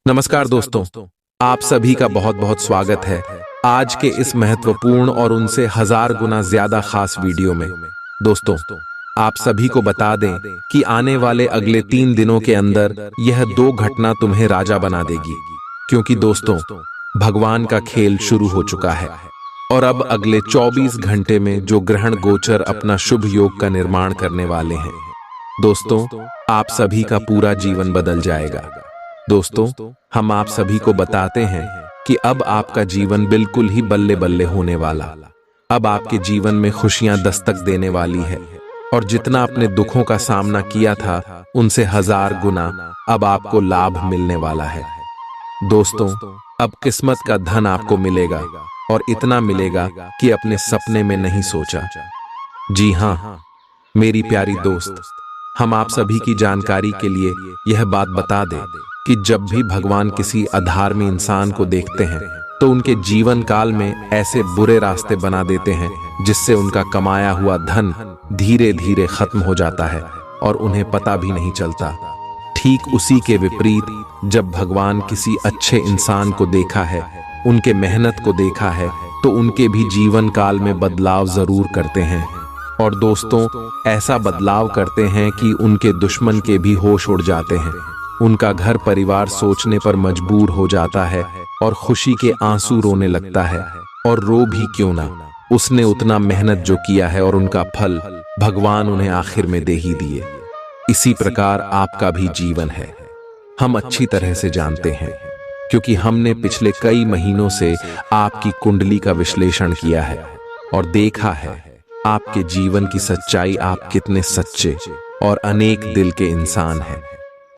नमस्कार दोस्तों, आप सभी का बहुत बहुत स्वागत है आज के इस महत्वपूर्ण और उनसे 1000 गुना ज्यादा खास वीडियो में। दोस्तों, आप सभी को बता दें कि आने वाले अगले 3 दिनों के अंदर यह 2 घटना तुम्हें राजा बना देगी, क्योंकि दोस्तों भगवान का खेल शुरू हो चुका है और अब अगले 24 घंटे में जो ग्रहण गोचर अपना शुभ योग का निर्माण करने वाले हैं, दोस्तों आप सभी का पूरा जीवन बदल जाएगा। दोस्तों, हम आप सभी को बताते हैं कि अब आपका जीवन बिल्कुल ही बल्ले बल्ले होने वाला। अब आपके जीवन में खुशियां दस्तक देने वाली है और जितना अपने दुखों का सामना किया था उनसे 1000 गुना अब आपको लाभ मिलने वाला है। दोस्तों, अब किस्मत का धन आपको मिलेगा और इतना मिलेगा कि अपने सपने में नहीं सोचा। जी हाँ मेरी प्यारी दोस्त, हम आप सभी की जानकारी के लिए यह बात बता दें कि जब भी भगवान किसी अधर्मी इंसान को देखते हैं तो उनके जीवन काल में ऐसे बुरे रास्ते बना देते हैं जिससे उनका कमाया हुआ धन धीरे धीरे खत्म हो जाता है और उन्हें पता भी नहीं चलता। ठीक उसी के विपरीत जब भगवान किसी अच्छे इंसान को देखा है, उनके मेहनत को देखा है, तो उनके भी जीवन काल में बदलाव जरूर करते हैं। और दोस्तों, ऐसा बदलाव करते हैं कि उनके दुश्मन के भी होश उड़ जाते हैं। उनका घर परिवार सोचने पर मजबूर हो जाता है और खुशी के आंसू रोने लगता है। और रो भी क्यों ना, उसने उतना मेहनत जो किया है और उनका फल भगवान उन्हें आखिर में दे ही दिए। इसी प्रकार आपका भी जीवन है, हम अच्छी तरह से जानते हैं, क्योंकि हमने पिछले कई महीनों से आपकी कुंडली का विश्लेषण किया है और देखा है आपके जीवन की सच्चाई। आप कितने सच्चे और अनेक दिल के इंसान हैं।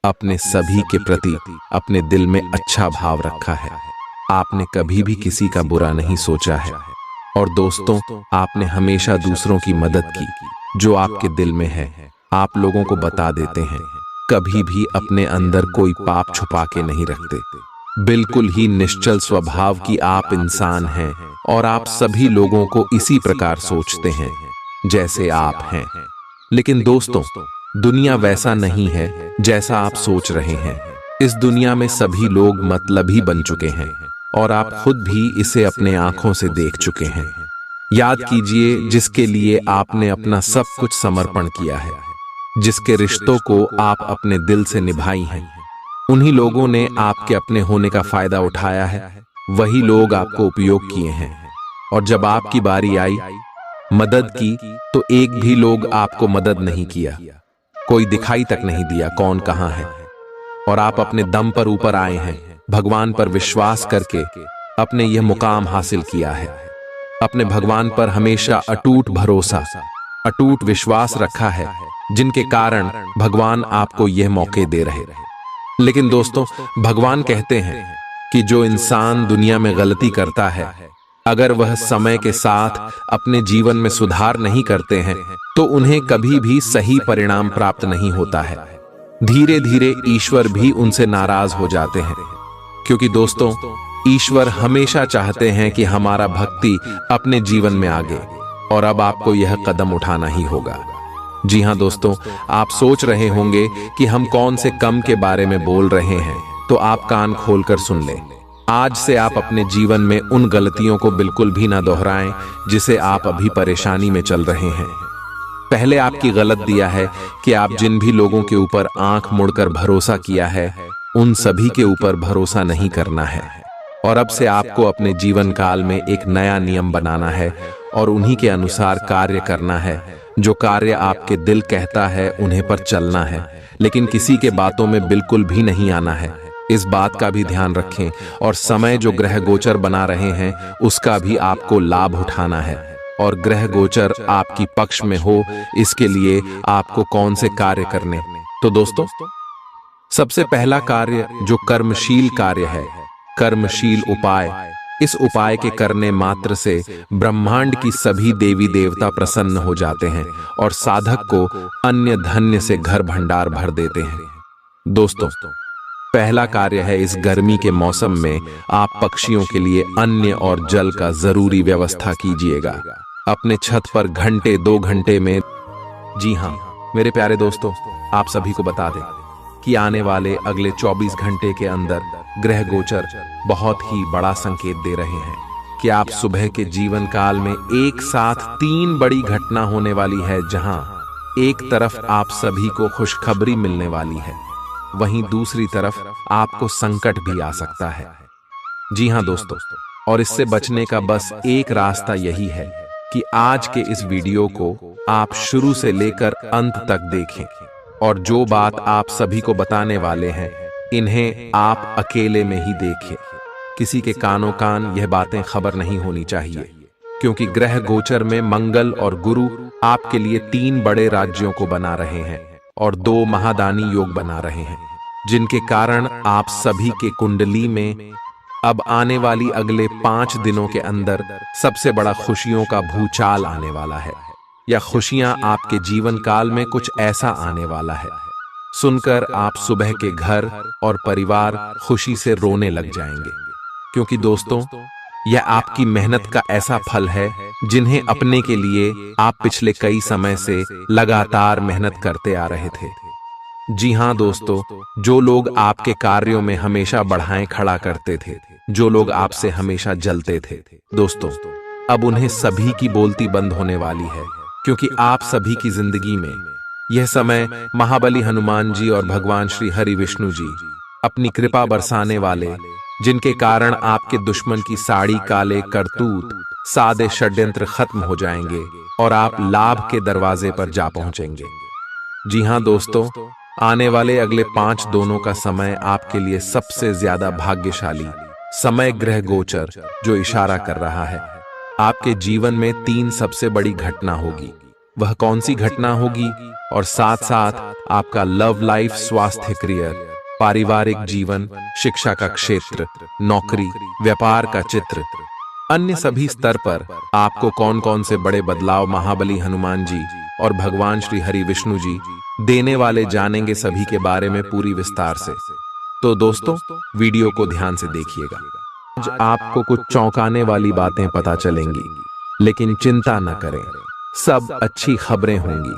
अपने सभी के प्रति अपने दिल में अच्छा भाव रखा है। आपने कभी भी किसी का बुरा नहीं सोचा है। और दोस्तों, आपने हमेशा दूसरों की मदद की। जो आपके दिल में है आप लोगों को बता देते हैं। कभी भी अपने अंदर कोई पाप छुपा के नहीं रखते। बिल्कुल ही निश्चल स्वभाव की आप इंसान हैं और आप सभी लोगों को इसी प्रकार सोचते हैं जैसे आप हैं। लेकिन दोस्तों, दुनिया वैसा नहीं है जैसा आप सोच रहे हैं। इस दुनिया में सभी लोग मतलबी बन चुके हैं और आप खुद भी इसे अपने आंखों से देख चुके हैं। याद कीजिए, जिसके लिए आपने अपना सब कुछ समर्पण किया है, जिसके रिश्तों को आप अपने दिल से निभाई हैं, उन्हीं लोगों ने आपके अपने होने का फायदा उठाया है। वही लोग आपको उपयोग किए हैं और जब आपकी बारी आई मदद की तो एक भी लोग आपको मदद नहीं किया। कोई दिखाई तक नहीं दिया कौन कहां है। और आप अपने दम पर ऊपर आए हैं, भगवान पर विश्वास करके अपने यह मुकाम हासिल किया है। अपने भगवान पर हमेशा अटूट भरोसा, अटूट विश्वास रखा है, जिनके कारण भगवान आपको यह मौके दे रहे। लेकिन दोस्तों, भगवान कहते हैं कि जो इंसान दुनिया में गलती करता है, अगर वह समय के साथ अपने जीवन में सुधार नहीं करते हैं तो उन्हें कभी भी सही परिणाम प्राप्त नहीं होता है। धीरे धीरे ईश्वर भी उनसे नाराज हो जाते हैं, क्योंकि दोस्तों ईश्वर हमेशा चाहते हैं कि हमारा भक्ति अपने जीवन में आगे। और अब आपको यह कदम उठाना ही होगा। जी हाँ दोस्तों, आप सोच रहे होंगे कि हम कौन से कम के बारे में बोल रहे हैं, तो आप कान खोलकर सुन लें। आज से आप अपने जीवन में उन गलतियों को बिल्कुल भी ना दोहराएं जिसे आप अभी परेशानी में चल रहे हैं। पहले आपकी गलत दिया है कि आप जिन भी लोगों के ऊपर आंख मुड़कर भरोसा किया है, उन सभी के ऊपर भरोसा नहीं करना है। और अब से आपको अपने जीवन काल में एक नया नियम बनाना है और उन्हीं के अनुसार कार्य करना है। जो कार्य आपके दिल कहता है उन्हें पर चलना है, लेकिन किसी के बातों में बिल्कुल भी नहीं आना है। इस बात का भी ध्यान रखें और समय जो ग्रह गोचर बना रहे हैं उसका भी आपको लाभ उठाना है। और ग्रह गोचर आपकी पक्ष में हो, इसके लिए आपको कौन से कार्य करने। तो दोस्तों, सबसे पहला कार्य जो कर्मशील कार्य है, कर्मशील उपाय। इस उपाय के करने मात्र से ब्रह्मांड की सभी देवी देवता प्रसन्न हो जाते हैं और साधक को अन्य धन्य से घर भंडार भर देते हैं। दोस्तों, पहला कार्य है, इस गर्मी के मौसम में आप पक्षियों के लिए अन्न और जल का जरूरी व्यवस्था कीजिएगा। अपने छत पर घंटे 2 घंटे में। जी हाँ मेरे प्यारे दोस्तों, आप सभी को बता दें कि आने वाले अगले 24 घंटे के अंदर ग्रह गोचर बहुत ही बड़ा संकेत दे रहे हैं कि आप सुबह के जीवन काल में एक साथ 3 बड़ी घटना होने वाली है, जहां एक तरफ आप सभी को खुशखबरी मिलने वाली है, वहीं दूसरी तरफ आपको संकट भी आ सकता है। जी हां दोस्तों, और इससे बचने का बस एक रास्ता यही है कि आज के इस वीडियो को आप शुरू से लेकर अंत तक देखें, और जो बात आप सभी को बताने वाले हैं इन्हें आप अकेले में ही देखें। किसी के कानों कान यह बातें खबर नहीं होनी चाहिए, क्योंकि ग्रह गोचर में मंगल और गुरु आपके लिए 3 बड़े राज्यों को बना रहे हैं और 2 महादानी योग बना रहे हैं, जिनके कारण आप सभी के कुंडली में अब आने वाली अगले 5 दिनों के अंदर सबसे बड़ा खुशियों का भूचाल आने वाला है, या खुशियां आपके जीवन काल में कुछ ऐसा आने वाला है सुनकर आप सुबह के घर और परिवार खुशी से रोने लग जाएंगे। क्योंकि दोस्तों, यह आपकी मेहनत का ऐसा फल है जिन्हें अपने के लिए आप पिछले कई समय से लगातार मेहनत करते आ रहे थे। जी हां दोस्तों, जो लोग आपके कार्यों में हमेशा बढ़ाएं खड़ा करते थे, जो लोग आपसे हमेशा जलते थे, दोस्तों अब उन्हें सभी की बोलती बंद होने वाली है, क्योंकि आप सभी की जिंदगी में यह समय महाबली हनुमान जी और भगवान श्री हरि विष्णु जी अपनी कृपा बरसाने वाले, जिनके कारण आपके दुश्मन की साड़ी काले करतूत सादे षड्यंत्र खत्म हो जाएंगे और आप लाभ के दरवाजे पर जा पहुंचेंगे। जी हां दोस्तों, आने वाले अगले 5 दिनों का समय आपके लिए सबसे ज्यादा भाग्यशाली समय ग्रह गोचर जो इशारा कर रहा है आपके जीवन में 3 सबसे बड़ी घटना होगी। वह कौन सी घटना होगी, और साथ साथ आपका लव लाइफ, स्वास्थ्य, करियर, पारिवारिक जीवन, शिक्षा का क्षेत्र, नौकरी, व्यापार का चित्र, अन्य सभी स्तर पर आपको कौन कौन से बड़े बदलाव महाबली हनुमान जी और भगवान श्री हरि विष्णु जी देने वाले जानेंगे, सभी के बारे में पूरी विस्तार से। तो दोस्तों वीडियो को ध्यान से देखिएगा। आज आपको कुछ चौंकाने वाली बातें पता चलेंगी, लेकिन चिंता न करें, सब अच्छी खबरें होंगी।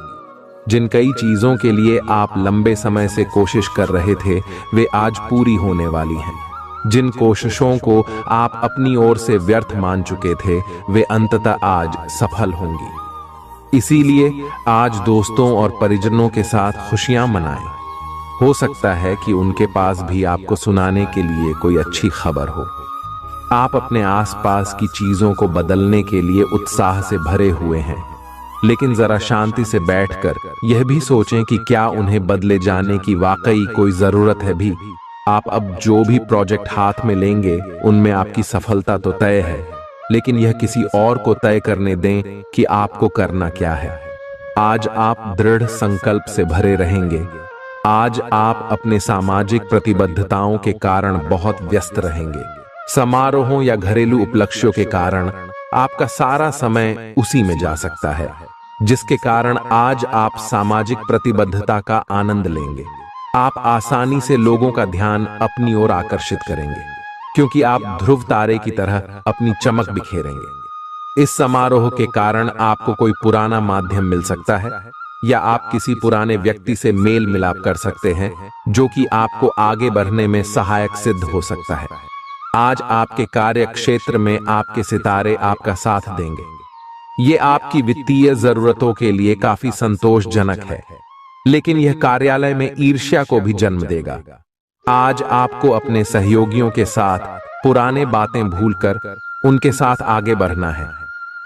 जिन कई चीजों के लिए आप लंबे समय से कोशिश कर रहे थे वे आज पूरी होने वाली हैं। जिन कोशिशों को आप अपनी ओर से व्यर्थ मान चुके थे वे अंततः आज सफल होंगी। इसीलिए आज दोस्तों और परिजनों के साथ खुशियां मनाएं। हो सकता है कि उनके पास भी आपको सुनाने के लिए कोई अच्छी खबर हो। आप अपने आसपास की चीजों को बदलने के लिए उत्साह से भरे हुए हैं, लेकिन जरा शांति से बैठकर यह भी सोचें कि क्या उन्हें बदले जाने की वाकई कोई जरूरत है भी। आप अब जो भी प्रोजेक्ट हाथ में लेंगे उनमें आपकी सफलता तो तय है, लेकिन यह किसी और को तय करने दें कि आपको करना क्या है। आज आप दृढ़ संकल्प से भरे रहेंगे। आज आप अपने सामाजिक प्रतिबद्धताओं के कारण बहुत व्यस्त रहेंगे। समारोहों या घरेलू उपलक्ष्यों के कारण आपका सारा समय उसी में जा सकता है, जिसके कारण आज आप सामाजिक प्रतिबद्धता का आनंद लेंगे। आप आसानी से लोगों का ध्यान अपनी ओर आकर्षित करेंगे, क्योंकि आप ध्रुव तारे की तरह अपनी चमक बिखेरेंगे। इस समारोह के कारण आपको कोई पुराना माध्यम मिल सकता है, या आप किसी पुराने व्यक्ति से मेल मिलाप कर सकते हैं, जो कि आपको आगे बढ़ने में सहायक सिद्ध हो सकता है। आज आपके कार्य क्षेत्र में आपके सितारे आपका साथ देंगे। ये आपकी वित्तीय जरूरतों के लिए काफी संतोषजनक है, लेकिन यह कार्यालय में ईर्ष्या को भी जन्म देगा। आज आपको अपने सहयोगियों के साथ पुराने बातें भूलकर उनके साथ आगे बढ़ना है,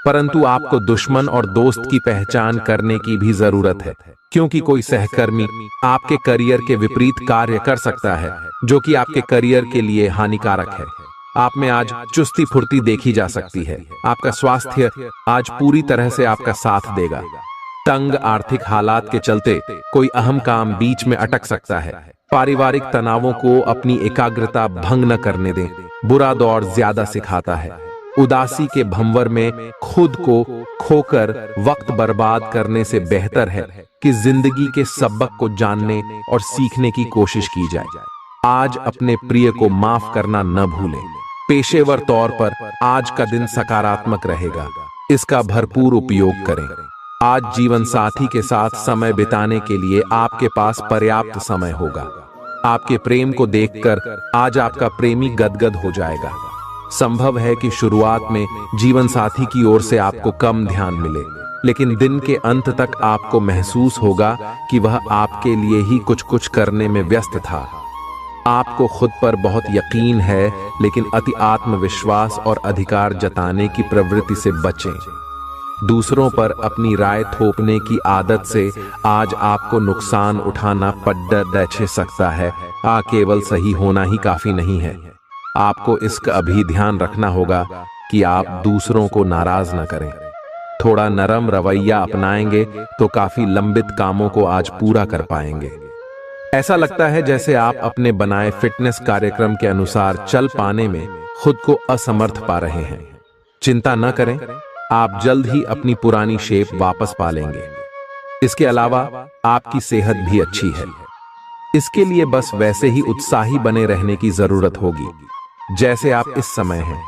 परंतु आपको दुश्मन और दोस्त की पहचान करने की भी जरूरत है, क्योंकि कोई सहकर्मी आपके करियर के विपरीत कार्य कर सकता है, जो कि आपके करियर के लिए हानिकारक है। आप में आज चुस्ती फुर्ती देखी जा सकती है। आपका स्वास्थ्य आज पूरी तरह से आपका साथ देगा। तंग आर्थिक हालात के चलते कोई अहम काम बीच में अटक सकता है। पारिवारिक तनावों को अपनी एकाग्रता भंग न करने दें। बुरा दौर ज्यादा सिखाता है। उदासी के भंवर में खुद को खोकर वक्त बर्बाद करने से बेहतर है कि जिंदगी के सबक को जानने और सीखने की कोशिश की जाए। आज अपने प्रिय को माफ करना न भूलें। पेशेवर तौर पर आज का दिन सकारात्मक रहेगा, इसका भरपूर उपयोग करें। आज जीवन साथी के साथ समय बिताने के लिए आपके पास पर्याप्त समय होगा। आपके प्रेम को देखकर आज आपका प्रेमी गदगद हो जाएगा। संभव है कि शुरुआत में जीवन साथी की ओर से आपको कम ध्यान मिले, लेकिन दिन के अंत तक आपको महसूस होगा कि वह आपके लिए ही कुछ करने में व्यस्त था। आपको खुद पर बहुत यकीन है, लेकिन अति आत्मविश्वास और अधिकार जताने की प्रवृत्ति से बचें। दूसरों पर अपनी राय थोपने की आदत से आज आपको नुकसान उठाना पड़ सकता है। केवल सही होना ही काफी नहीं है। आपको इसका अभी ध्यान रखना होगा कि आप दूसरों को नाराज न करें। थोड़ा नरम रवैया अपनाएंगे तो काफी लंबित कामों को आज पूरा कर पाएंगे। ऐसा लगता है जैसे आप अपने बनाए फिटनेस कार्यक्रम के अनुसार चल पाने में खुद को असमर्थ पा रहे हैं। चिंता न करें, आप जल्द ही अपनी पुरानी शेप वापस पा लेंगे। इसके अलावा आपकी सेहत भी अच्छी है। इसके लिए बस वैसे ही उत्साही बने रहने की जरूरत होगी जैसे आप इस समय हैं।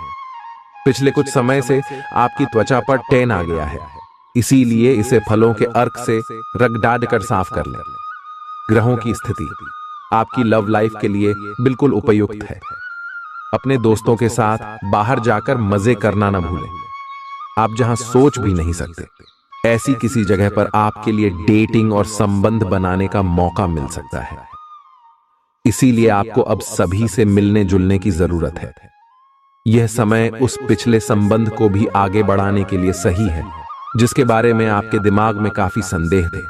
पिछले कुछ समय से आपकी त्वचा पर टैन आ गया है, इसीलिए इसे फलों के अर्क से रगड़ कर साफ कर लें। ग्रहों की स्थिति आपकी लव लाइफ के लिए बिल्कुल उपयुक्त है। अपने दोस्तों के साथ बाहर जाकर मजे करना न भूलें। आप जहां सोच भी नहीं सकते, ऐसी किसी जगह पर आपके लिए डेटिंग और संबंध बनाने का मौका मिल सकता है। इसीलिए आपको अब सभी से मिलने जुलने की जरूरत है। यह समय उस पिछले संबंध को भी आगे बढ़ाने के लिए सही है जिसके बारे में आपके दिमाग में काफी संदेह थे।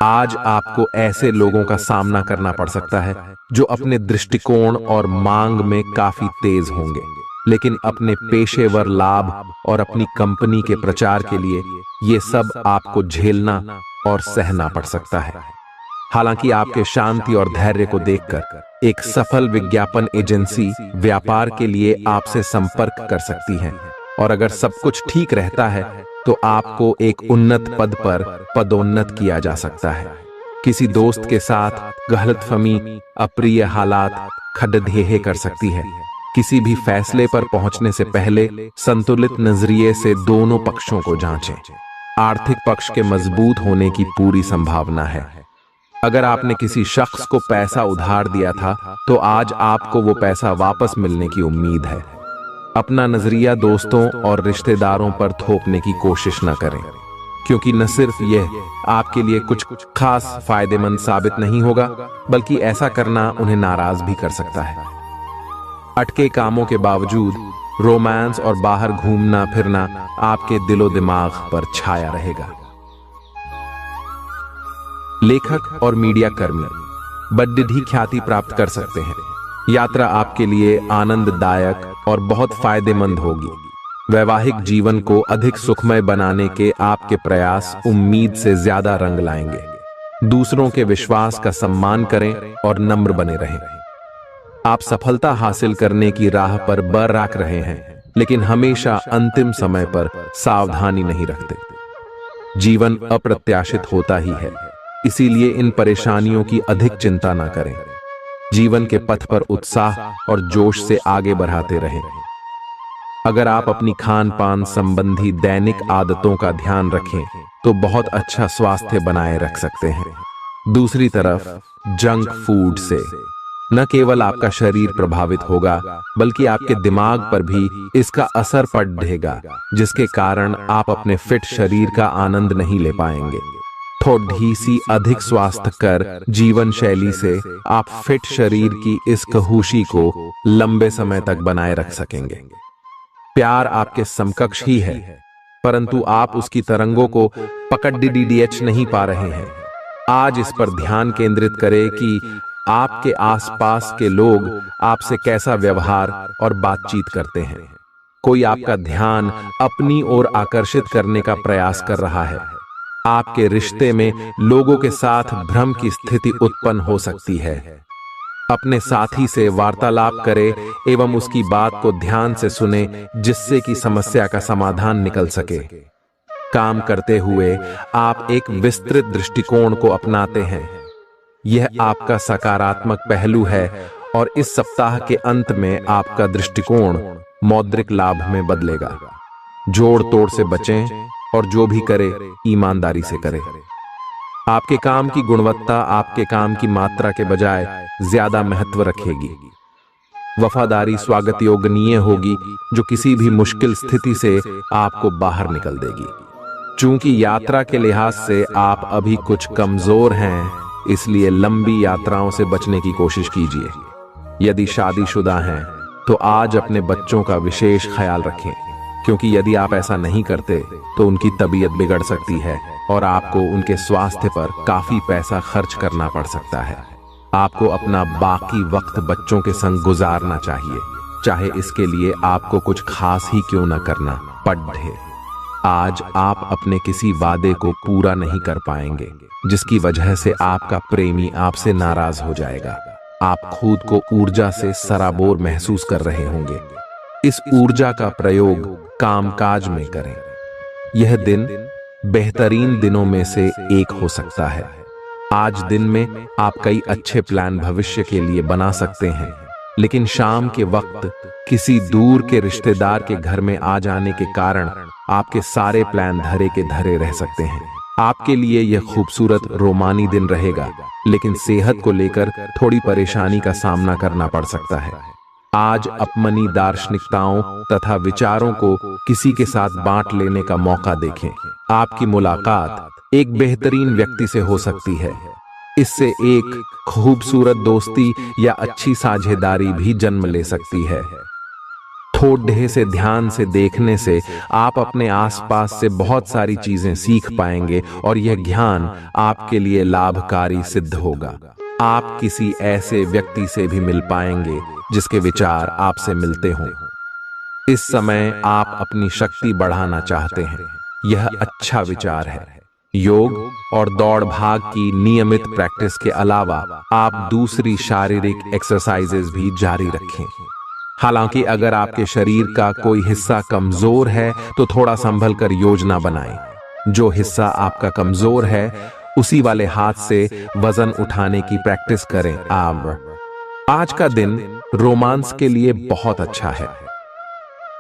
आज आपको ऐसे लोगों का सामना करना पड़ सकता है जो अपने दृष्टिकोण और मांग में काफी तेज होंगे, लेकिन अपने पेशेवर लाभ और अपनी कंपनी के प्रचार के लिए ये सब आपको झेलना और सहना पड़ सकता है। हालांकि आपके शांति और धैर्य को देखकर एक सफल विज्ञापन एजेंसी व्यापार के लिए आपसे संपर्क कर सकती है, और अगर सब कुछ ठीक रहता है तो आपको एक उन्नत पद पर पदोन्नत किया जा सकता है। किसी दोस्त के साथ गलतफहमी अप्रिय हालात खड़ेढे कर सकती है। किसी भी फैसले पर पहुंचने से पहले संतुलित नजरिए से दोनों पक्षों को जांचें। आर्थिक पक्ष के मजबूत होने की पूरी संभावना है। अगर आपने किसी शख्स को पैसा उधार दिया था तो आज आपको वो पैसा वापस मिलने की उम्मीद है। अपना नजरिया दोस्तों और रिश्तेदारों पर थोपने की कोशिश न करें, क्योंकि न सिर्फ यह आपके लिए कुछ खास फायदेमंद साबित नहीं होगा, बल्कि ऐसा करना उन्हें नाराज भी कर सकता है। अटके कामों के बावजूद रोमांस और बाहर घूमना फिरना आपके दिलो दिमाग पर छाया रहेगा। लेखक और मीडिया कर्मी बड़ी ख्याति प्राप्त कर सकते हैं। यात्रा आपके लिए आनंददायक और बहुत फायदेमंद होगी। वैवाहिक जीवन को अधिक सुखमय बनाने के आपके प्रयास उम्मीद से ज्यादा रंग लाएंगे। दूसरों के विश्वास का सम्मान करें और नम्र बने रहें। आप सफलता हासिल करने की राह पर बरकरार रहे हैं, लेकिन हमेशा अंतिम समय पर सावधानी नहीं रखते। जीवन अप्रत्याशित होता ही है, इसीलिए इन परेशानियों की अधिक चिंता ना करें। जीवन के पथ पर उत्साह और जोश से आगे बढ़ाते रहें। अगर आप अपनी खान पान संबंधी दैनिक आदतों का ध्यान रखें तो बहुत अच्छा स्वास्थ्य बनाए रख सकते हैं। दूसरी तरफ जंक फूड से न केवल आपका शरीर प्रभावित होगा, बल्कि आपके दिमाग पर भी इसका असर पड़ेगा, जिसके कारण आप अपने फिट शरीर का आनंद नहीं ले पाएंगे। थोड़ी सी अधिक स्वास्थ्यकर जीवन शैली से आप फिट शरीर की इस खुशी को लंबे समय तक बनाए रख सकेंगे। प्यार आपके समकक्ष ही है, परंतु आप उसकी तरंगों को पकड़ नहीं पा रहे हैं। आज इस पर ध्यान केंद्रित करें कि आपके आसपास के लोग आपसे कैसा व्यवहार और बातचीत करते हैं। कोई आपका ध्यान अपनी ओर आकर्षित करने का प्रयास कर रहा है। आपके रिश्ते में लोगों के साथ भ्रम की स्थिति उत्पन्न हो सकती है। अपने साथी से वार्तालाप करें एवं उसकी बात को ध्यान से सुने, जिससे कि समस्या का समाधान निकल सके। काम करते हुए आप एक विस्तृत दृष्टिकोण को अपनाते हैं। यह आपका सकारात्मक पहलू है और इस सप्ताह के अंत में आपका दृष्टिकोण मौद्रिक लाभ में बदलेगा। जोड़ तोड़ से बचें और जो भी करे ईमानदारी से करें। आपके काम की गुणवत्ता आपके काम की मात्रा के बजाय ज्यादा महत्व रखेगी। वफादारी स्वागत योग्य होगी जो किसी भी मुश्किल स्थिति से आपको बाहर निकल देगी। चूंकि यात्रा के लिहाज से आप अभी कुछ कमजोर हैं, इसलिए लंबी यात्राओं से बचने की कोशिश कीजिए। यदि शादीशुदा हैं तो आज अपने बच्चों का विशेष ख्याल रखें, क्योंकि यदि आप ऐसा नहीं करते तो उनकी तबीयत बिगड़ सकती है और आपको उनके स्वास्थ्य पर काफी पैसा खर्च करना पड़ सकता है। आपको अपना बाकी वक्त बच्चों के संग गुजारना चाहिए, चाहे इसके लिए आपको कुछ खास ही क्यों न करना पड़े। आज आप अपने किसी वादे को पूरा नहीं कर पाएंगे, जिसकी वजह से आपका प्रेमी आपसे नाराज हो जाएगा। आप खुद को ऊर्जा से सराबोर महसूस कर रहे होंगे। इस ऊर्जा का प्रयोग कामकाज में करें। यह दिन बेहतरीन दिनों में से एक हो सकता है। आज दिन में आप कई अच्छे प्लान भविष्य के लिए बना सकते हैं, लेकिन शाम के वक्त किसी दूर के रिश्तेदार के घर में आ जाने के कारण आपके सारे प्लान धरे के धरे रह सकते हैं। आपके लिए यह खूबसूरत रोमानी दिन रहेगा, लेकिन सेहत को लेकर थोड़ी परेशानी का सामना करना पड़ सकता है। आज अपनी दार्शनिकताओं तथा विचारों को किसी के साथ बांट लेने का मौका देखें। आपकी मुलाकात एक बेहतरीन व्यक्ति से हो सकती है। इससे एक खूबसूरत दोस्ती या अच्छी साझेदारी भी जन्म ले सकती है। थोड़े से ध्यान से देखने से आप अपने आसपास से बहुत सारी चीजें सीख पाएंगे और यह ज्ञान आपके लिए लाभकारी सिद्ध होगा। आप किसी ऐसे व्यक्ति से भी मिल पाएंगे जिसके विचार आपसे मिलते हों। इस समय आप अपनी शक्ति बढ़ाना चाहते हैं, यह अच्छा विचार है। योग और दौड़ भाग की नियमित प्रैक्टिस के अलावा आप दूसरी शारीरिक एक्सरसाइजेज भी जारी रखें। हालांकि अगर आपके शरीर का कोई हिस्सा कमजोर है तो थोड़ा संभल कर योजना बनाएं। जो हिस्सा आपका कमजोर है उसी वाले हाथ से वजन उठाने की प्रैक्टिस करें। आज का दिन रोमांस के लिए बहुत अच्छा है।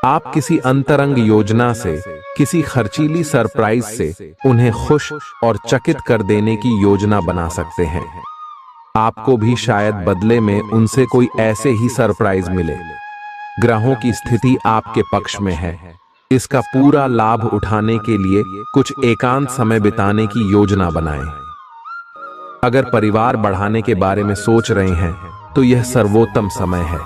आप किसी अंतरंग योजना से, किसी खर्चीली सरप्राइज से उन्हें खुश और चकित कर देने की योजना बना सकते हैं। आपको भी शायद बदले में उनसे कोई ऐसे ही सरप्राइज मिले। ग्रहों की स्थिति आपके पक्ष में है। इसका पूरा लाभ उठाने के लिए कुछ एकांत समय बिताने की योजना बनाएं। अगर परिवार बढ़ाने के बारे में सोच रहे हैं तो यह सर्वोत्तम समय है।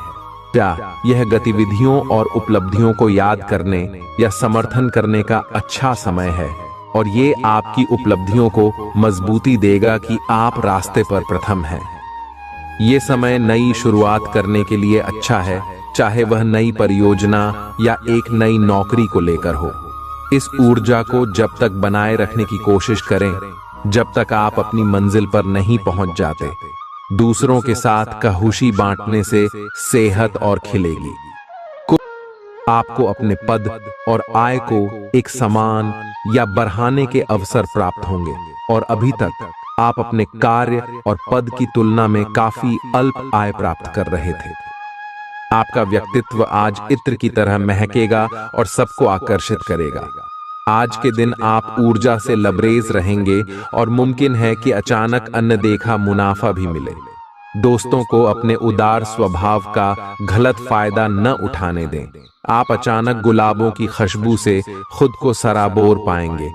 क्या यह गतिविधियों और उपलब्धियों को याद करने या समर्थन करने का अच्छा समय है, और ये आपकी उपलब्धियों को मजबूती देगा कि आप रास्ते पर प्रथम हैं। ये समय नई शुरुआत करने के लिए अच्छा है, चाहे वह नई परियोजना या एक नई नौकरी को लेकर हो। इस ऊर्जा को जब तक बनाए रखने की कोशिश करें जब तक आप अपनी मंजिल पर नहीं पहुंच जाते। दूसरों के साथ खुशी बांटने से सेहत और खिलेगी। आपको अपने पद और आय को एक समान या बढ़ाने के अवसर प्राप्त होंगे, और अभी तक आप अपने कार्य और पद की तुलना में काफी अल्प आय प्राप्त कर रहे थे। आपका व्यक्तित्व आज इत्र की तरह महकेगा और सबको आकर्षित करेगा। आज के दिन आप ऊर्जा से लबरेज रहेंगे और मुमकिन है कि अचानक अनदेखा मुनाफा भी मिले। दोस्तों को अपने उदार स्वभाव का गलत फायदा न उठाने दें। आप अचानक गुलाबों की खुशबू से खुद को सराबोर पाएंगे।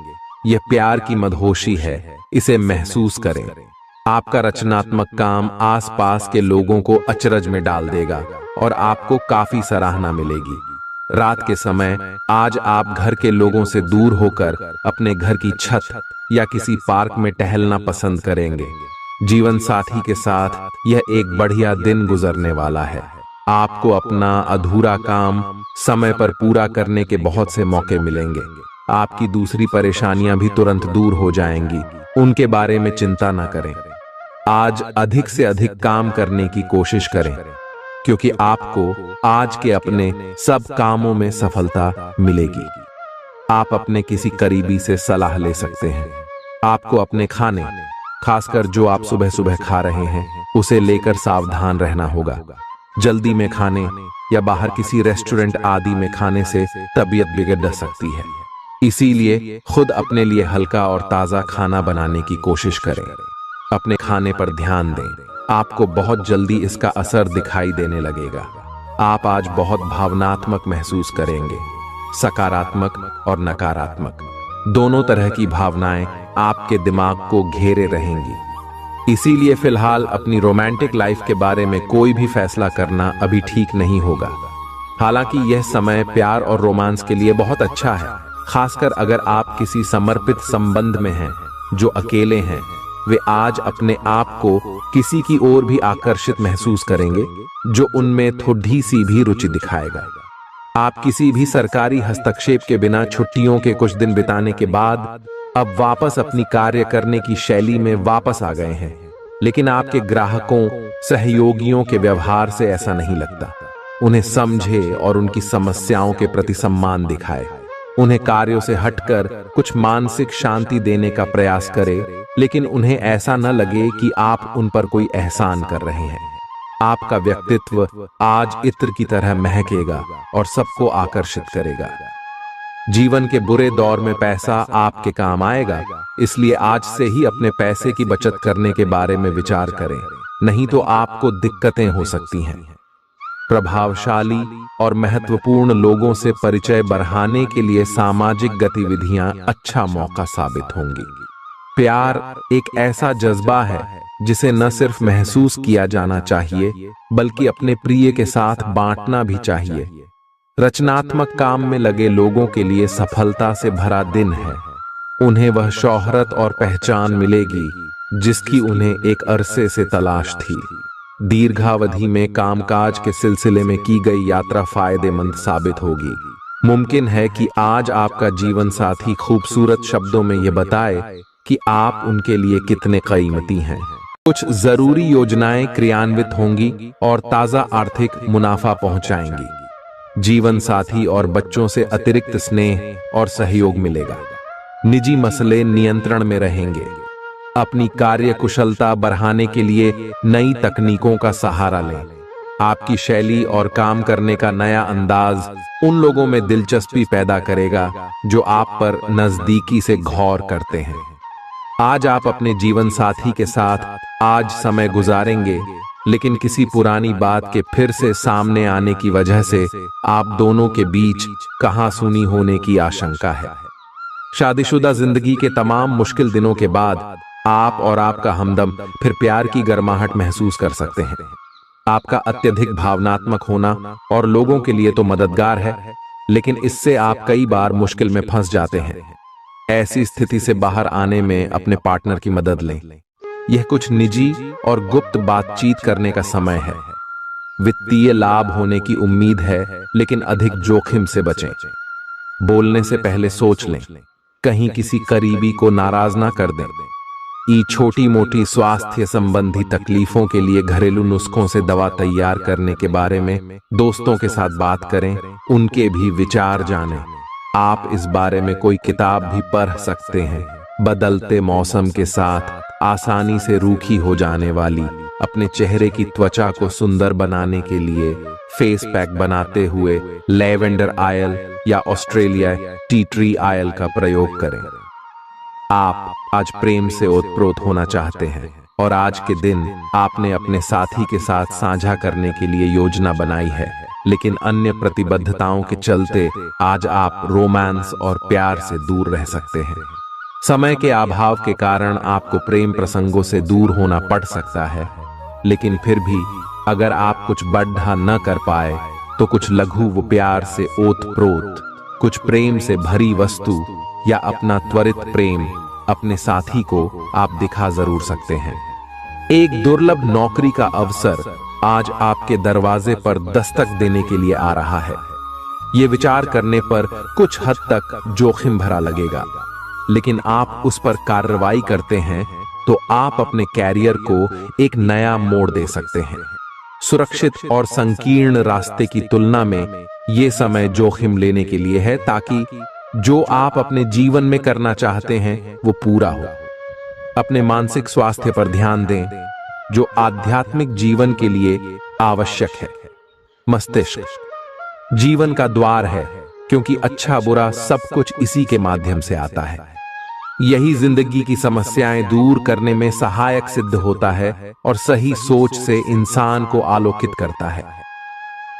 यह प्यार की मदहोशी है, इसे महसूस करें। आपका रचनात्मक काम आसपास के लोगों को अचरज में डाल देगा और आपको काफी सराहना मिलेगी। रात के समय आज आप घर के लोगों से दूर होकर अपने घर की छत या किसी पार्क में टहलना पसंद करेंगे। जीवन साथी के साथ यह एक बढ़िया दिन गुजरने वाला है। आपको अपना अधूरा काम समय पर पूरा करने के बहुत से मौके मिलेंगे। आपकी दूसरी परेशानियां भी तुरंत दूर हो जाएंगी, उनके बारे में चिंता न करें। आज अधिक से अधिक काम करने की कोशिश करें, क्योंकि आपको आज के अपने सब कामों में सफलता मिलेगी। आप अपने किसी करीबी से सलाह ले सकते हैं। आपको अपने खाने, खासकर जो आप सुबह सुबह खा रहे हैं, उसे लेकर सावधान रहना होगा। जल्दी में खाने या बाहर किसी रेस्टोरेंट आदि में खाने से तबीयत बिगड़ सकती है। इसीलिए खुद अपने लिए हल्का और ताज़ा खाना बनाने की कोशिश करें। अपने खाने पर ध्यान दें, आपको बहुत जल्दी इसका असर दिखाई देने लगेगा। आप आज बहुत भावनात्मक महसूस करेंगे, सकारात्मक और नकारात्मक दोनों तरह की भावनाएं आपके दिमाग को घेरे रहेंगी। इसीलिए फिलहाल अपनी रोमांटिक लाइफ के बारे में कोई भी फैसला करना अभी ठीक नहीं होगा। हालांकि यह समय प्यार और रोमांस के लिए बहुत अच्छा है, खासकर अगर आप किसी समर्पित संबंध में हैं। जो अकेले हैं वे आज अपने आप को किसी की ओर भी आकर्षित महसूस करेंगे जो उनमें थोड़ी सी भी रुचि दिखाएगा। आप किसी भी सरकारी हस्तक्षेप के बिना छुट्टियों के कुछ दिन बिताने के बाद अब वापस अपनी कार्य करने की शैली में वापस आ गए हैं। लेकिन आपके ग्राहकों, सहयोगियों के व्यवहार से ऐसा नहीं लगता। उन्हें समझे और उनकी समस्याओं के प्रति सम्मान दिखाए। उन्हें कार्यों से हटकर कुछ मानसिक शांति देने का प्रयास करें, लेकिन उन्हें ऐसा न लगे कि आप उन पर कोई एहसान कर रहे हैं। आपका व्यक्तित्व आज इत्र की तरह महकेगा और सबको आकर्षित करेगा। जीवन के बुरे दौर में पैसा आपके काम आएगा, इसलिए आज से ही अपने पैसे की बचत करने के बारे में विचार करें, नहीं तो आपको दिक्कतें हो सकती हैं। प्रभावशाली और महत्वपूर्ण लोगों से परिचय बढ़ाने के लिए सामाजिक गतिविधियां अच्छा मौका साबित होंगी। प्यार एक ऐसा जज्बा है जिसे न सिर्फ महसूस किया जाना चाहिए बल्कि अपने प्रिय के साथ बांटना भी चाहिए। रचनात्मक काम में लगे लोगों के लिए सफलता से भरा दिन है। उन्हें वह शोहरत और पहचान मिलेगी जिसकी उन्हें एक अरसे से तलाश थी। दीर्घावधि में कामकाज के सिलसिले में की गई यात्रा फायदेमंद साबित होगी। मुमकिन है कि आज आपका जीवन साथी खूबसूरत शब्दों में यह बताए कि आप उनके लिए कितने कीमती हैं। कुछ जरूरी योजनाएं क्रियान्वित होंगी और ताजा आर्थिक मुनाफा पहुंचाएंगी। जीवन साथी और बच्चों से अतिरिक्त स्नेह और सहयोग मिलेगा। निजी मसले नियंत्रण में रहेंगे। अपनी कार्य कुशलता बढ़ाने के लिए नई तकनीकों का सहारा लें। आपकी शैली और काम करने का नया अंदाज उन लोगों में दिलचस्पी पैदा करेगा जो आप पर नजदीकी से गौर करते हैं। आज आप अपने जीवन साथी के साथ आज समय गुजारेंगे, लेकिन किसी पुरानी बात के फिर से सामने आने की वजह से आप दोनों के बीच कहासुनी होने की आशंका है। शादीशुदा जिंदगी के तमाम मुश्किल दिनों के बाद आप और आपका हमदम फिर प्यार की गर्माहट महसूस कर सकते हैं। आपका अत्यधिक भावनात्मक होना और लोगों के लिए तो मददगार है, लेकिन इससे आप कई बार मुश्किल में फंस जाते हैं। ऐसी स्थिति से बाहर आने में अपने पार्टनर की मदद लें। यह कुछ निजी और गुप्त बातचीत करने का समय है। वित्तीय लाभ होने की उम्मीद है, लेकिन अधिक जोखिम से बचें। बोलने से पहले सोच लें, कहीं किसी करीबी को नाराज ना कर दें। छोटी मोटी स्वास्थ्य संबंधी तकलीफों के लिए घरेलू नुस्खों से दवा तैयार करने के बारे में दोस्तों के साथ बात करें, उनके भी विचार जानें। आप इस बारे में कोई किताब भी पढ़ सकते हैं। बदलते मौसम के साथ आसानी से रूखी हो जाने वाली अपने चेहरे की त्वचा को सुंदर बनाने के लिए फेस पैक बनाते हुए लैवेंडर ऑयल या ऑस्ट्रेलिया टी ट्री ऑयल का प्रयोग करें। आप आज प्रेम से ओतप्रोत होना चाहते हैं और आज के दिन आपने अपने साथी के साथ साझा करने के लिए योजना बनाई है, लेकिन अन्य प्रतिबद्धताओं के चलते आज आप रोमांस और प्यार से दूर रह सकते हैं। समय के अभाव के कारण आपको प्रेम प्रसंगों से दूर होना पड़ सकता है, लेकिन फिर भी अगर आप कुछ बढ़ा न कर पाए तो कुछ लघु व प्यार से ओतप्रोत, कुछ प्रेम से भरी वस्तु या अपना त्वरित प्रेम अपने साथी को आप दिखा जरूर सकते हैं। एक दुर्लभ नौकरी का अवसर आज आपके दरवाजे पर दस्तक देने के लिए आ रहा है। ये विचार करने पर कुछ हद तक जोखिम भरा लगेगा, लेकिन आप उस पर कार्रवाई करते हैं तो आप अपने कैरियर को एक नया मोड़ दे सकते हैं। सुरक्षित और संकीर्ण रास्ते की तुलना में ये समय जोखिम लेने के लिए है, ताकि जो आप अपने जीवन में करना चाहते हैं वो पूरा हो। अपने मानसिक स्वास्थ्य पर ध्यान दें, जो आध्यात्मिक जीवन के लिए आवश्यक है। मस्तिष्क जीवन का द्वार है, क्योंकि अच्छा बुरा सब कुछ इसी के माध्यम से आता है। यही जिंदगी की समस्याएं दूर करने में सहायक सिद्ध होता है और सही सोच से इंसान को आलोकित करता है।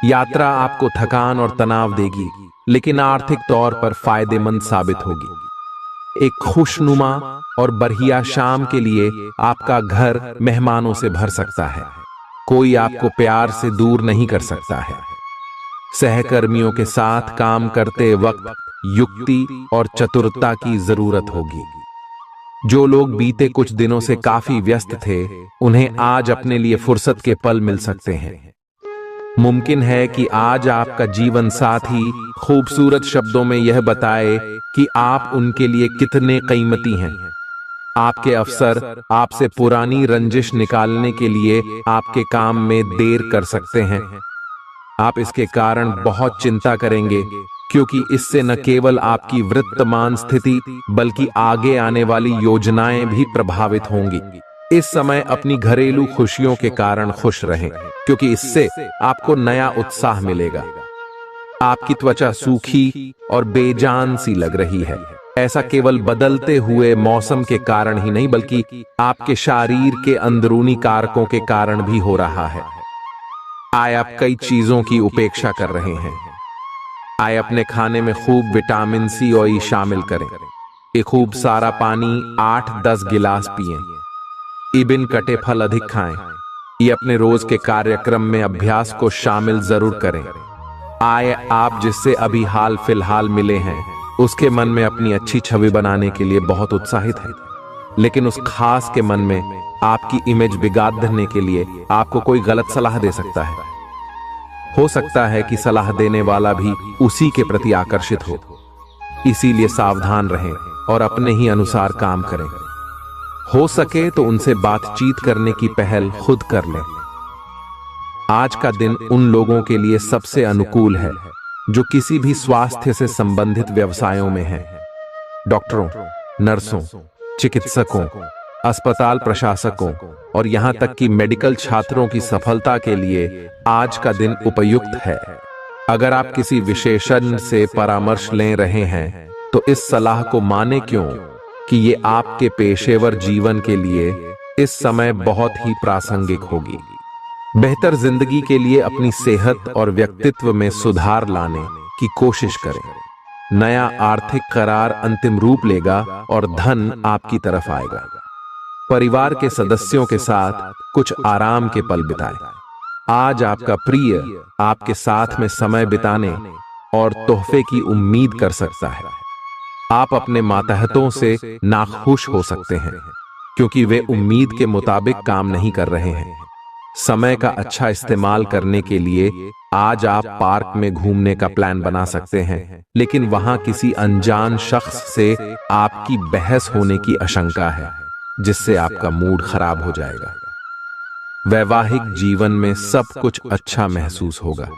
यात्रा आपको थकान और तनाव देगी, लेकिन आर्थिक तौर पर फायदेमंद साबित होगी। एक खुशनुमा और बढ़िया शाम के लिए आपका घर मेहमानों से भर सकता है। कोई आपको प्यार से दूर नहीं कर सकता है। सहकर्मियों के साथ काम करते वक्त युक्ति और चतुरता की जरूरत होगी। जो लोग बीते कुछ दिनों से काफी व्यस्त थे, उन्हें आज अपने लिए फुर्सत के पल मिल सकते हैं। मुमकिन है कि आज आपका जीवन साथी खूबसूरत शब्दों में यह बताए कि आप उनके लिए कितने कीमती हैं। आपके अफसर आपसे पुरानी रंजिश निकालने के लिए आपके काम में देर कर सकते हैं। आप इसके कारण बहुत चिंता करेंगे, क्योंकि इससे न केवल आपकी वर्तमान स्थिति बल्कि आगे आने वाली योजनाएं भी प्रभावित होंगी। इस समय अपनी घरेलू खुशियों के कारण खुश रहें, क्योंकि इससे आपको नया उत्साह मिलेगा। आपकी त्वचा सूखी और बेजान सी लग रही है। ऐसा केवल बदलते हुए मौसम के कारण ही नहीं, बल्कि आपके शरीर के अंदरूनी कारकों के कारण भी हो रहा है। आए आप कई चीजों की उपेक्षा कर रहे हैं। आए अपने खाने में खूब विटामिन सी और ई शामिल करें। एक खूब सारा पानी 8-10 गिलास पिएं। इबिन कटे फल अधिक खाएं। ये अपने रोज के कार्यक्रम में अभ्यास को शामिल जरूर करें। आए आप जिससे अभी हाल फिलहाल मिले हैं, उसके मन में अपनी अच्छी छवि बनाने के लिए बहुत उत्साहित है, लेकिन उस खास के मन में आपकी इमेज बिगाड़ने के लिए आपको कोई गलत सलाह दे सकता है। हो सकता है कि सलाह देने वाला भी उसी के प्रति आकर्षित हो। इसीलिए सावधान रहें और अपने ही अनुसार काम करें। हो सके तो उनसे बातचीत करने की पहल खुद कर लें। आज का दिन उन लोगों के लिए सबसे अनुकूल है जो किसी भी स्वास्थ्य से संबंधित व्यवसायों में हैं। डॉक्टरों, नर्सों, चिकित्सकों, अस्पताल प्रशासकों और यहां तक कि मेडिकल छात्रों की सफलता के लिए आज का दिन उपयुक्त है। अगर आप किसी विशेषज्ञ से परामर्श ले रहे हैं, तो इस सलाह को माने क्यों कि ये आपके पेशेवर जीवन के लिए इस समय बहुत ही प्रासंगिक होगी। बेहतर जिंदगी के लिए अपनी सेहत और व्यक्तित्व में सुधार लाने की कोशिश करें। नया आर्थिक करार अंतिम रूप लेगा और धन आपकी तरफ आएगा। परिवार के सदस्यों के साथ कुछ आराम के पल बिताएं। आज आपका प्रिय आपके साथ में समय बिताने और तोहफे की उम्मीद कर सकता है। आप अपने मातहतों से नाखुश हो सकते हैं, क्योंकि वे उम्मीद के मुताबिक काम नहीं कर रहे हैं। समय का अच्छा इस्तेमाल करने के लिए आज आप पार्क में घूमने का प्लान बना सकते हैं, लेकिन वहां किसी अनजान शख्स से आपकी बहस होने की आशंका है, जिससे आपका मूड खराब हो जाएगा। वैवाहिक जीवन में सब कुछ अच्छा महसूस होगा।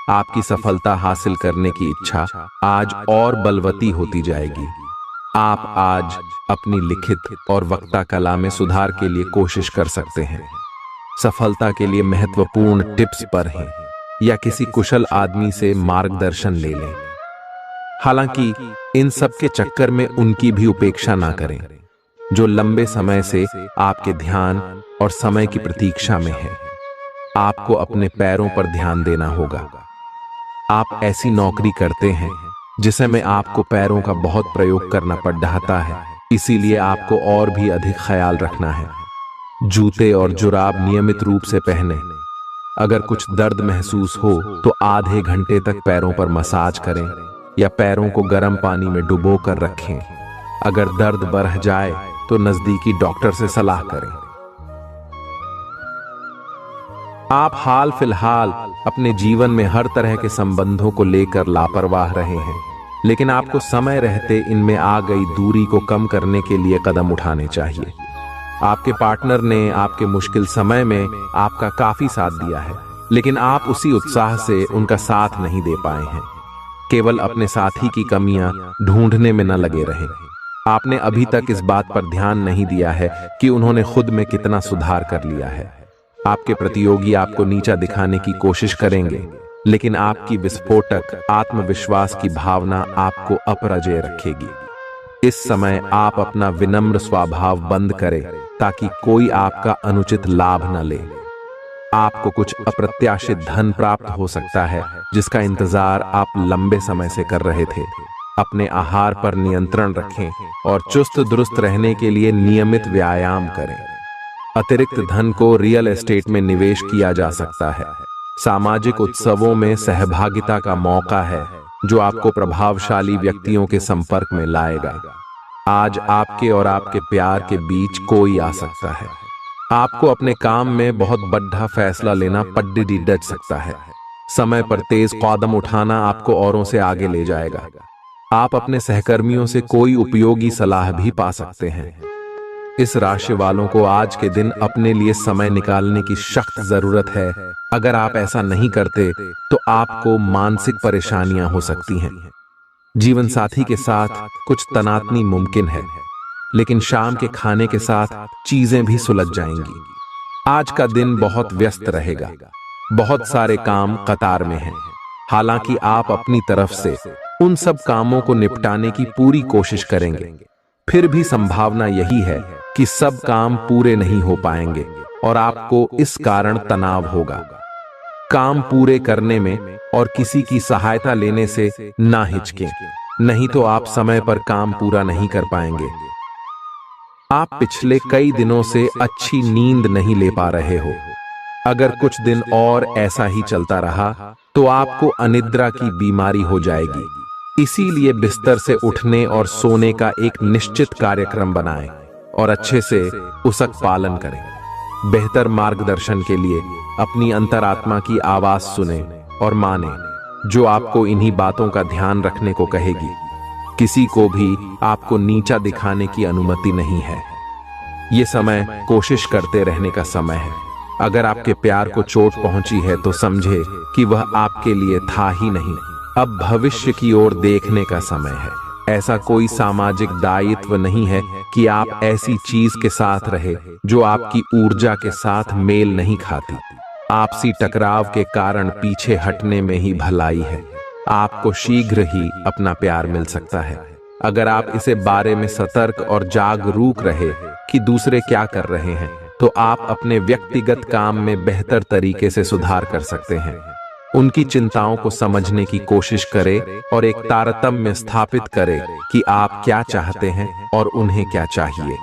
आपकी सफलता हासिल करने की इच्छा आज और बलवती होती जाएगी। आप आज अपनी लिखित और वक्ता कला में सुधार के लिए कोशिश कर सकते हैं। सफलता के लिए महत्वपूर्ण टिप्स पर हैं या किसी कुशल आदमी से मार्गदर्शन ले लें। हालांकि इन सब के चक्कर में उनकी भी उपेक्षा ना करें, जो लंबे समय से आपके ध्यान और समय की प्रतीक्षा में है। आपको अपने पैरों पर ध्यान देना होगा। आप ऐसी नौकरी करते हैं जिसे में आपको पैरों का बहुत प्रयोग करना पड़ रहा है, इसीलिए आपको और भी अधिक ख्याल रखना है। जूते और जुराब नियमित रूप से पहने। अगर कुछ दर्द महसूस हो तो आधे घंटे तक पैरों पर मसाज करें या पैरों को गर्म पानी में डुबो कर रखें। अगर दर्द बढ़ जाए तो नजदीकी डॉक्टर से सलाह करें। आप हाल फिलहाल अपने जीवन में हर तरह के संबंधों को लेकर लापरवाह रहे हैं, लेकिन आपको समय रहते इनमें आ गई दूरी को कम करने के लिए कदम उठाने चाहिए। आपके पार्टनर ने आपके मुश्किल समय में आपका काफी साथ दिया है, लेकिन आप उसी उत्साह से उनका साथ नहीं दे पाए हैं। केवल अपने साथी की कमियां ढूंढने में न लगे रहें। आपने अभी तक इस बात पर ध्यान नहीं दिया है कि उन्होंने खुद में कितना सुधार कर लिया है। आपके प्रतियोगी आपको नीचा दिखाने की कोशिश करेंगे, लेकिन आपकी विस्फोटक आत्मविश्वास की भावना आपको अपराजेय रखेगी। इस समय आप अपना विनम्र स्वभाव बंद करें ताकि कोई आपका अनुचित लाभ न ले। आपको कुछ अप्रत्याशित धन प्राप्त हो सकता है जिसका इंतजार आप लंबे समय से कर रहे थे। अपने आहार पर नियंत्रण रखें और चुस्त दुरुस्त रहने के लिए नियमित व्यायाम करें। अतिरिक्त धन को रियल एस्टेट में निवेश किया जा सकता है। सामाजिक उत्सवों में सहभागिता का मौका है जो आपको प्रभावशाली व्यक्तियों के संपर्क में लाएगा। आज आपके और आपके प्यार के बीच कोई आ सकता है। आपको अपने काम में बहुत बड़ा फैसला लेना पड्डी डच सकता है। समय पर तेज कदम उठाना आपको औरों से आगे ले जाएगा। आप अपने सहकर्मियों से कोई उपयोगी सलाह भी पा सकते हैं। इस राशि वालों को आज के दिन अपने लिए समय निकालने की सख्त जरूरत है। अगर आप ऐसा नहीं करते तो आपको मानसिक परेशानियां हो सकती हैं। जीवन साथी के साथ कुछ तनातनी मुमकिन है, लेकिन शाम के खाने के साथ चीजें भी सुलझ जाएंगी। आज का दिन बहुत व्यस्त रहेगा। बहुत सारे काम कतार में हैं। हालांकि आप अपनी तरफ से उन सब कामों को निपटाने की पूरी कोशिश करेंगे, फिर भी संभावना यही है कि सब काम पूरे नहीं हो पाएंगे और आपको इस कारण तनाव होगा। काम पूरे करने में और किसी की सहायता लेने से ना हिचकें, नहीं तो आप समय पर काम पूरा नहीं कर पाएंगे। आप पिछले कई दिनों से अच्छी नींद नहीं ले पा रहे हो। अगर कुछ दिन और ऐसा ही चलता रहा तो आपको अनिद्रा की बीमारी हो जाएगी। इसीलिए बिस्तर से उठने और सोने का एक निश्चित कार्यक्रम बनाएं और अच्छे से उसका पालन करें। बेहतर मार्गदर्शन के लिए अपनी अंतरात्मा की आवाज सुने और माने, जो आपको इन्हीं बातों का ध्यान रखने को कहेगी। किसी को भी आपको नीचा दिखाने की अनुमति नहीं है। ये समय कोशिश करते रहने का समय है। अगर आपके प्यार को चोट पहुंची है तो समझे कि वह आपके लिए था ही नहीं। अब भविष्य की ओर देखने का समय है। ऐसा कोई सामाजिक दायित्व नहीं है कि आप ऐसी चीज के साथ रहे जो आपकी ऊर्जा के साथ मेल नहीं खाती। आपसी टकराव के कारण पीछे हटने में ही भलाई है। आपको शीघ्र ही अपना प्यार मिल सकता है अगर आप इसे बारे में सतर्क और जागरूक रहे कि दूसरे क्या कर रहे हैं, तो आप अपने व्यक्तिगत काम में बेहतर तरीके से सुधार कर सकते हैं। उनकी चिंताओं को समझने की कोशिश करें और एक तारतम्य स्थापित करें कि आप क्या चाहते हैं और उन्हें क्या चाहिए।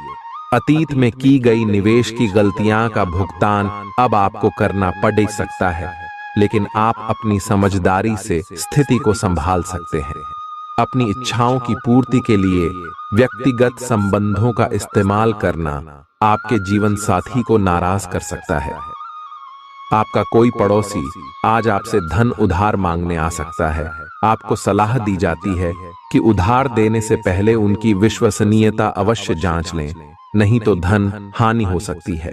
अतीत में की गई निवेश की गलतियां का भुगतान अब आपको करना पड़ सकता है, लेकिन आप अपनी समझदारी से स्थिति को संभाल सकते हैं। अपनी इच्छाओं की पूर्ति के लिए व्यक्तिगत संबंधों का इस्तेमाल करना आपके जीवन साथी को नाराज कर सकता है। आपका कोई पड़ोसी आज आपसे धन उधार मांगने आ सकता है। आपको सलाह दी जाती है कि उधार देने से पहले उनकी विश्वसनीयता अवश्य जांच लें, नहीं तो धन हानि हो सकती है।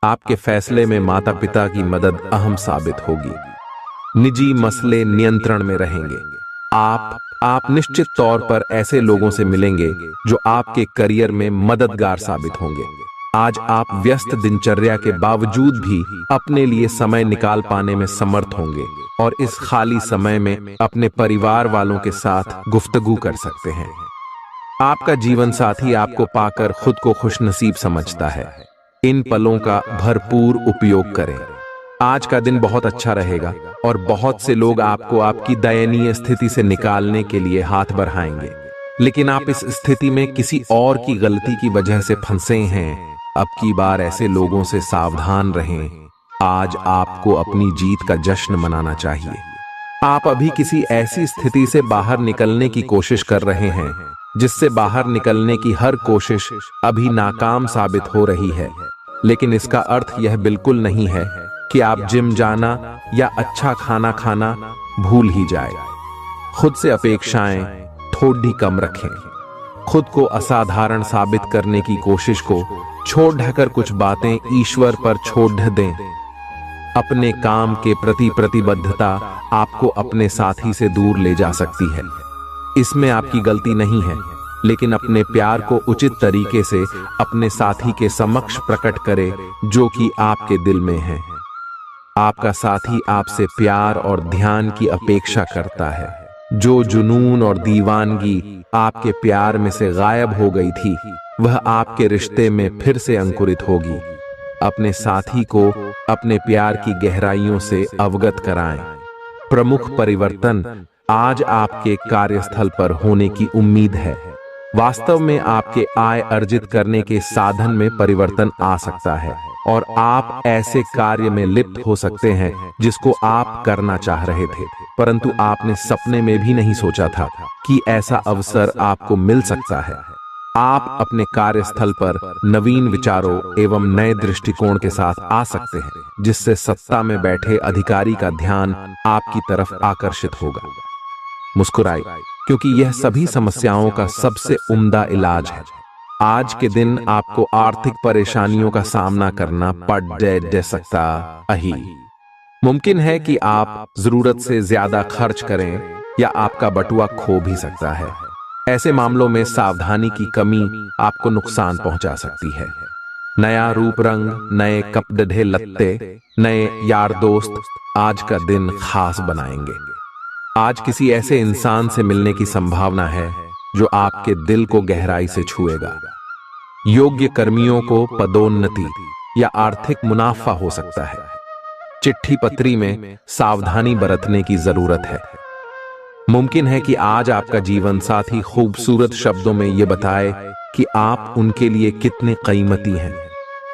आपके फैसले में माता पिता की मदद अहम साबित होगी। निजी मसले नियंत्रण में रहेंगे। आप निश्चित तौर पर ऐसे लोगों से मिलेंगे जो आपके करियर में मददगार साबित होंगे। आज आप व्यस्त दिनचर्या के बावजूद भी अपने लिए समय निकाल पाने में समर्थ होंगे और इस खाली समय में अपने परिवार वालों के साथ गुफ्तगू कर सकते हैं। आपका जीवन साथी आपको पाकर खुद को खुशनसीब समझता है। इन पलों का भरपूर उपयोग करें। आज का दिन बहुत अच्छा रहेगा और बहुत से लोग आपको आपकी दयनीय स्थिति से निकालने के लिए हाथ बढ़ाएंगे, लेकिन आप इस स्थिति में किसी और की गलती की वजह से फंसे हैं। अब की बार ऐसे लोगों से सावधान रहें। आज आपको अपनी जीत का जश्न मनाना चाहिए। आप अभी किसी ऐसी स्थिति से बाहर निकलने की कोशिश कर रहे हैं जिससे बाहर निकलने की हर कोशिश अभी नाकाम साबित हो रही है, लेकिन इसका अर्थ यह बिल्कुल नहीं है कि आप जिम जाना या अच्छा खाना खाना भूल ही जाए। खुद से अपेक्षाएं थोड़ी कम रखें। खुद को असाधारण साबित करने की कोशिश को छोड़ ढकर कुछ बातें ईश्वर पर छोड़ दें। अपने काम के प्रति प्रतिबद्धता आपको अपने साथी से दूर ले जा सकती है। इसमें आपकी गलती नहीं है, लेकिन अपने प्यार को उचित तरीके से अपने साथी के समक्ष प्रकट करें जो कि आपके दिल में है। आपका साथी आपसे प्यार और ध्यान की अपेक्षा करता है। जो जुनून और दीवानगी आपके प्यार में से गायब हो गई थी, वह आपके रिश्ते में फिर से अंकुरित होगी। अपने साथी को अपने प्यार की गहराइयों से अवगत कराएं। प्रमुख परिवर्तन आज आपके कार्यस्थल पर होने की उम्मीद है। वास्तव में आपके आय अर्जित करने के साधन में परिवर्तन आ सकता है और आप ऐसे कार्य में लिप्त हो सकते हैं जिसको आप करना चाह रहे थे, परंतु आपने सपने में भी नहीं सोचा था कि ऐसा अवसर आपको मिल सकता है। आप अपने कार्यस्थल पर नवीन विचारों एवं नए दृष्टिकोण के साथ आ सकते हैं, जिससे सत्ता में बैठे अधिकारी का ध्यान आपकी तरफ आकर्षित होगा। मुस्कुराइए, क्योंकि यह सभी समस्याओं का सबसे उम्दा इलाज है। आज के दिन आपको आर्थिक परेशानियों का सामना करना पड़ सकता है। मुमकिन है कि आप जरूरत से ज्यादा खर्च करें या आपका बटुआ खो भी सकता है। ऐसे मामलों में सावधानी की कमी आपको नुकसान पहुंचा सकती है। नया रूप रंग, नए कपड़े लत्ते, नए यार दोस्त आज का दिन खास बनाएंगे। आज किसी ऐसे इंसान से मिलने की संभावना है जो आपके दिल को गहराई से छुएगा। योग्य कर्मियों को पदोन्नति या आर्थिक मुनाफा हो सकता है। चिट्ठी पत्री में सावधानी बरतने की जरूरत है। मुमकिन है कि आज आपका जीवन साथी खूबसूरत शब्दों में यह बताए कि आप उनके लिए कितने कीमती हैं।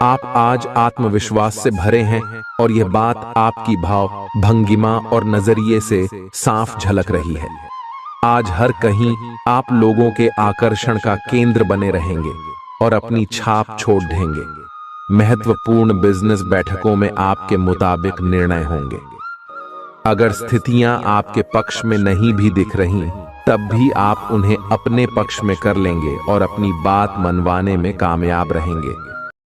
आप आज आत्मविश्वास से भरे हैं और यह बात आपकी भाव भंगिमा और नजरिए से साफ झलक रही है। आज हर कहीं आप लोगों के आकर्षण का केंद्र बने रहेंगे और अपनी छाप छोड़ देंगे। महत्वपूर्ण बिजनेस बैठकों में आपके मुताबिक निर्णय होंगे। अगर स्थितियां आपके पक्ष में नहीं भी दिख रही, तब भी आप उन्हें अपने पक्ष में कर लेंगे और अपनी बात मनवाने में कामयाब रहेंगे।